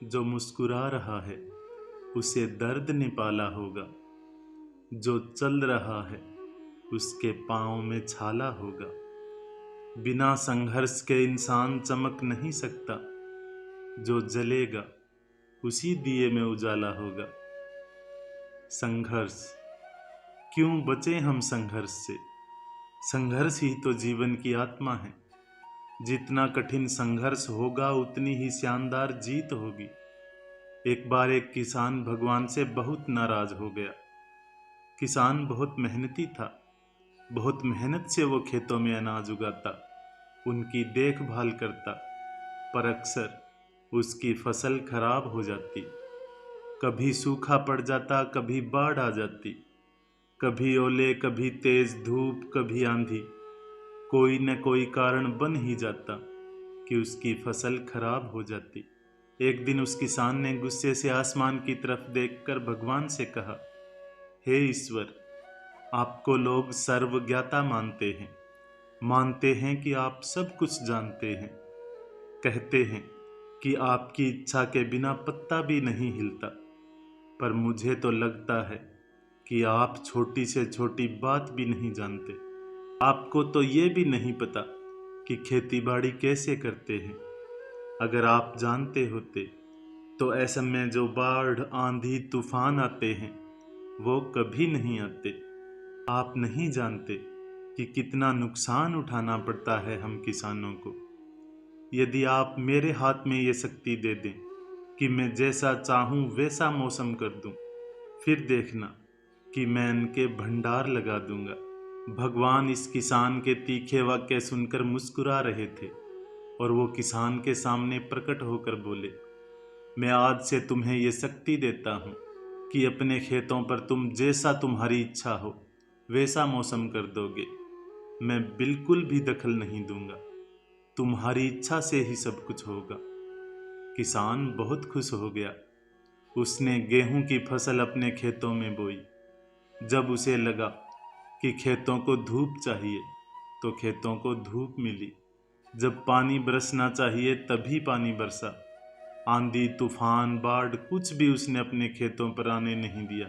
जो मुस्कुरा रहा है उसे दर्द ने पाला होगा। जो चल रहा है उसके पाँव में छाला होगा। बिना संघर्ष के इंसान चमक नहीं सकता। जो जलेगा उसी दिए में उजाला होगा। संघर्ष, क्यों बचे हम संघर्ष से? संघर्ष ही तो जीवन की आत्मा है। जितना कठिन संघर्ष होगा उतनी ही शानदार जीत होगी। एक बार एक किसान भगवान से बहुत नाराज हो गया। किसान बहुत मेहनती था। बहुत मेहनत से वो खेतों में अनाज उगाता, उनकी देखभाल करता, पर अक्सर उसकी फसल खराब हो जाती। कभी सूखा पड़ जाता, कभी बाढ़ आ जाती, कभी ओले, कभी तेज धूप, कभी आंधी। कोई न कोई कारण बन ही जाता कि उसकी फसल खराब हो जाती। एक दिन उस किसान ने गुस्से से आसमान की तरफ देखकर भगवान से कहा, हे ईश्वर, आपको लोग सर्वज्ञाता मानते हैं कि आप सब कुछ जानते हैं। कहते हैं कि आपकी इच्छा के बिना पत्ता भी नहीं हिलता। पर मुझे तो लगता है कि आप छोटी से छोटी बात भी नहीं जानते। आपको तो ये भी नहीं पता कि खेती बाड़ी कैसे करते हैं। अगर आप जानते होते तो ऐसे में जो बाढ़, आंधी, तूफान आते हैं वो कभी नहीं आते। आप नहीं जानते कि कितना नुकसान उठाना पड़ता है हम किसानों को। यदि आप मेरे हाथ में ये शक्ति दे दें कि मैं जैसा चाहूं वैसा मौसम कर दूं, फिर देखना कि मैं इनके भंडार लगा दूंगा। भगवान इस किसान के तीखे वाक्य सुनकर मुस्कुरा रहे थे और वो किसान के सामने प्रकट होकर बोले, मैं आज से तुम्हें ये शक्ति देता हूँ कि अपने खेतों पर तुम जैसा तुम्हारी इच्छा हो वैसा मौसम कर दोगे। मैं बिल्कुल भी दखल नहीं दूंगा। तुम्हारी इच्छा से ही सब कुछ होगा। किसान बहुत खुश हो गया। उसने गेहूं की फसल अपने खेतों में बोई। जब उसे लगा कि खेतों को धूप चाहिए तो खेतों को धूप मिली। जब पानी बरसना चाहिए तभी पानी बरसा। आंधी, तूफान, बाढ़ कुछ भी उसने अपने खेतों पर आने नहीं दिया।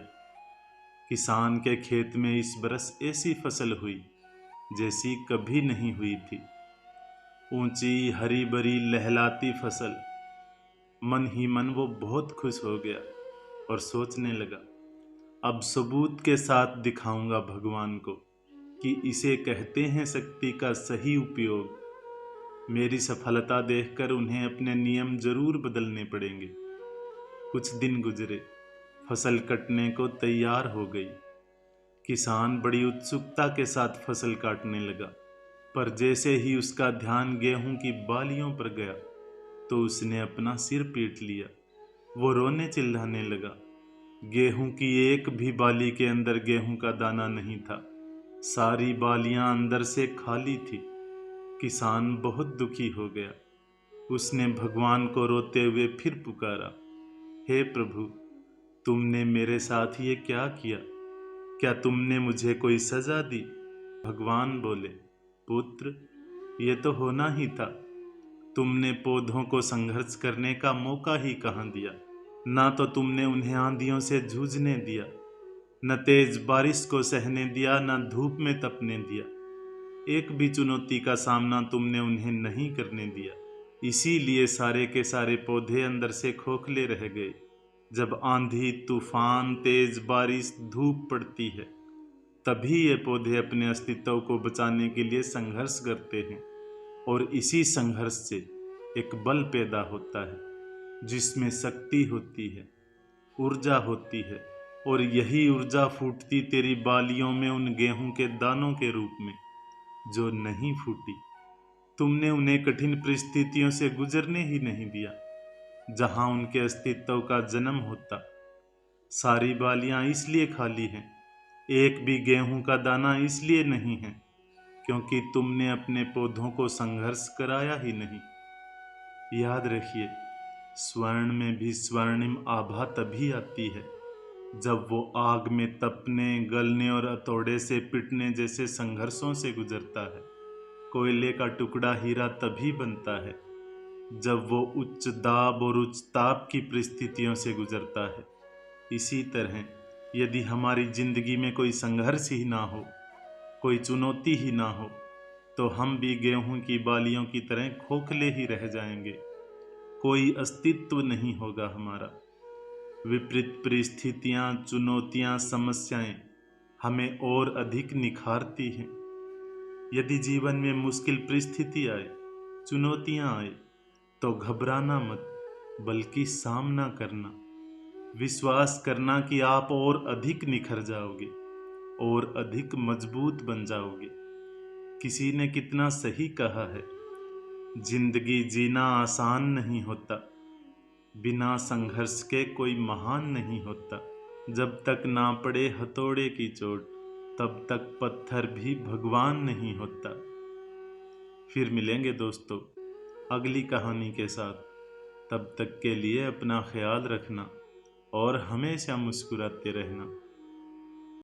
किसान के खेत में इस बरस ऐसी फसल हुई जैसी कभी नहीं हुई थी। ऊंची, हरी भरी, लहलाती फसल। मन ही मन वो बहुत खुश हो गया और सोचने लगा, अब सबूत के साथ दिखाऊंगा भगवान को कि इसे कहते हैं शक्ति का सही उपयोग। मेरी सफलता देखकर उन्हें अपने नियम जरूर बदलने पड़ेंगे। कुछ दिन गुजरे, फसल कटने को तैयार हो गई। किसान बड़ी उत्सुकता के साथ फसल काटने लगा, पर जैसे ही उसका ध्यान गेहूं की बालियों पर गया तो उसने अपना सिर पीट लिया। वो रोने चिल्लाने लगा। गेहूं की एक भी बाली के अंदर गेहूं का दाना नहीं था। सारी बालियां अंदर से खाली थी। किसान बहुत दुखी हो गया। उसने भगवान को रोते हुए फिर पुकारा, हे प्रभु, तुमने मेरे साथ ये क्या किया? क्या तुमने मुझे कोई सजा दी? भगवान बोले, पुत्र, ये तो होना ही था। तुमने पौधों को संघर्ष करने का मौका ही कहाँ दिया। ना तो तुमने उन्हें आंधियों से जूझने दिया, न तेज बारिश को सहने दिया, न धूप में तपने दिया। एक भी चुनौती का सामना तुमने उन्हें नहीं करने दिया। इसीलिए सारे के सारे पौधे अंदर से खोखले रह गए। जब आंधी, तूफान, तेज बारिश, धूप पड़ती है तभी ये पौधे अपने अस्तित्व को बचाने के लिए संघर्ष करते हैं। और इसी संघर्ष से एक बल पैदा होता है जिसमें शक्ति होती है, ऊर्जा होती है। और यही ऊर्जा फूटती तेरी बालियों में उन गेहूं के दानों के रूप में जो नहीं फूटी। तुमने उन्हें कठिन परिस्थितियों से गुजरने ही नहीं दिया जहां उनके अस्तित्व का जन्म होता। सारी बालियां इसलिए खाली हैं, एक भी गेहूं का दाना इसलिए नहीं है क्योंकि तुमने अपने पौधों को संघर्ष कराया ही नहीं। याद रखिए, स्वर्ण में भी स्वर्णिम आभा तभी आती है जब वो आग में तपने, गलने और हथौड़े से पिटने जैसे संघर्षों से गुजरता है। कोयले का टुकड़ा हीरा तभी बनता है जब वो उच्च दाब और उच्च ताप की परिस्थितियों से गुजरता है। इसी तरह यदि हमारी जिंदगी में कोई संघर्ष ही ना हो, कोई चुनौती ही ना हो, तो हम भी गेहूं की बालियों की तरह खोखले ही रह जाएंगे। कोई अस्तित्व नहीं होगा हमारा। विपरीत परिस्थितियां, चुनौतियां, समस्याएं हमें और अधिक निखारती हैं। यदि जीवन में मुश्किल परिस्थिति आए, चुनौतियां आए, तो घबराना मत, बल्कि सामना करना। विश्वास करना कि आप और अधिक निखर जाओगे और अधिक मजबूत बन जाओगे। किसी ने कितना सही कहा है, जिंदगी जीना आसान नहीं होता, बिना संघर्ष के कोई महान नहीं होता। जब तक ना पड़े हथौड़े की चोट, तब तक पत्थर भी भगवान नहीं होता। फिर मिलेंगे दोस्तों अगली कहानी के साथ। तब तक के लिए अपना ख्याल रखना और हमेशा मुस्कुराते रहना।